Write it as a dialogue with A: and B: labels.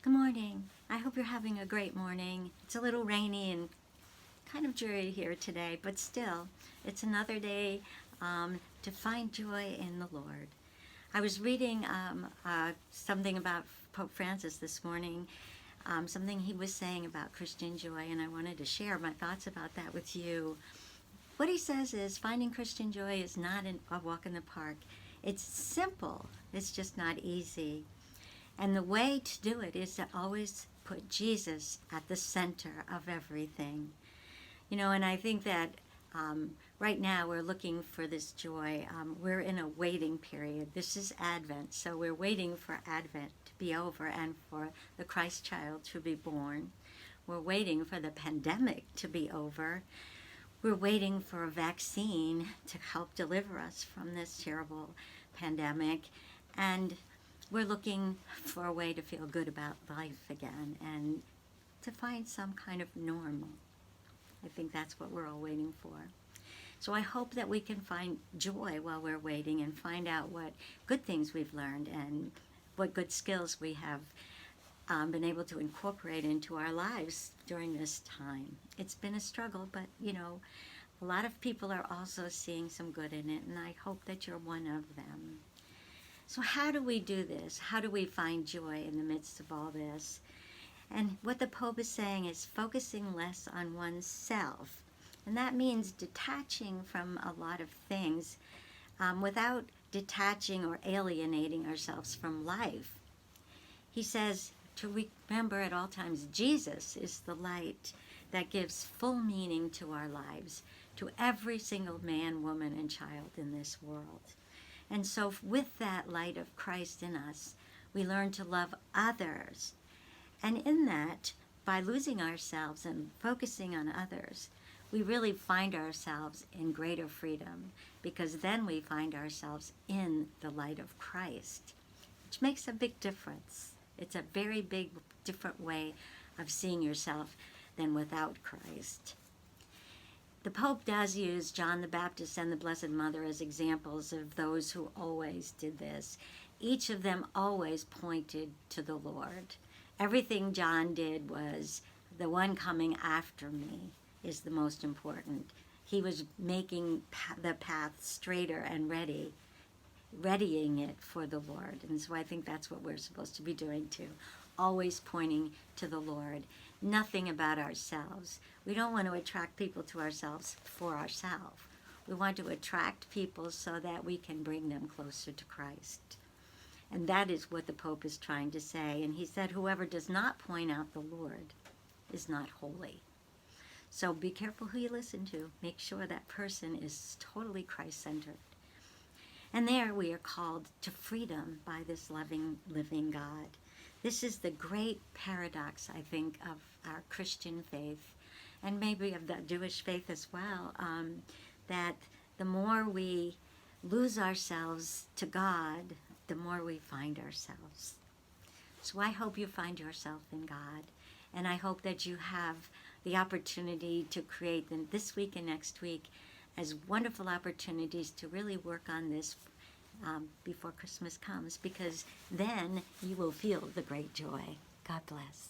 A: Good morning. I hope you're having a great morning. It's a little rainy and kind of dreary here today, but still, it's another day to find joy in the Lord. I was reading something about Pope Francis this morning, something he was saying about Christian joy, and I wanted to share my thoughts about that with you. What he says is finding Christian joy is not a walk in the park. It's simple. It's just not easy. And the way to do it is to always put Jesus at the center of everything. You know, and I think that right now we're looking for this joy. We're in a waiting period. This is Advent, so we're waiting for Advent to be over and for the Christ child to be born. We're waiting for the pandemic to be over. We're waiting for a vaccine to help deliver us from this terrible pandemic. And we're looking for a way to feel good about life again and to find some kind of normal. I think that's what we're all waiting for. So I hope that we can find joy while we're waiting and find out what good things we've learned and what good skills we have been able to incorporate into our lives during this time. It's been a struggle, but you know, a lot of people are also seeing some good in it, and I hope that you're one of them. So how do we do this? How do we find joy in the midst of all this? And what the Pope is saying is focusing less on oneself. And that means detaching from a lot of things without detaching or alienating ourselves from life. He says to remember at all times Jesus is the light that gives full meaning to our lives, to every single man, woman, and child in this world. And so with that light of Christ in us, we learn to love others. And in that, by losing ourselves and focusing on others, we really find ourselves in greater freedom, because then we find ourselves in the light of Christ, which makes a big difference. It's a very big, different way of seeing yourself than without Christ. The Pope does use John the Baptist and the Blessed Mother as examples of those who always did this. Each of them always pointed to the Lord. Everything John did was, the one coming after me is the most important. He was making the path straighter and readying it for the Lord. And so I think that's what we're supposed to be doing too. Always pointing to the Lord. Nothing about ourselves. We don't want to attract people to ourselves for ourselves. We want to attract people so that we can bring them closer to Christ. And that is what the Pope is trying to say. And he said, whoever does not point out the Lord is not holy. So be careful who you listen to. Make sure that person is totally Christ-centered. And there we are called to freedom by this loving, living God. This is the great paradox, I think, of our Christian faith, and maybe of the Jewish faith as well, that the more we lose ourselves to God, the more we find ourselves. So I hope you find yourself in God, and I hope that you have the opportunity to create them this week and next week as wonderful opportunities to really work on this before Christmas comes, because then you will feel the great joy. God bless.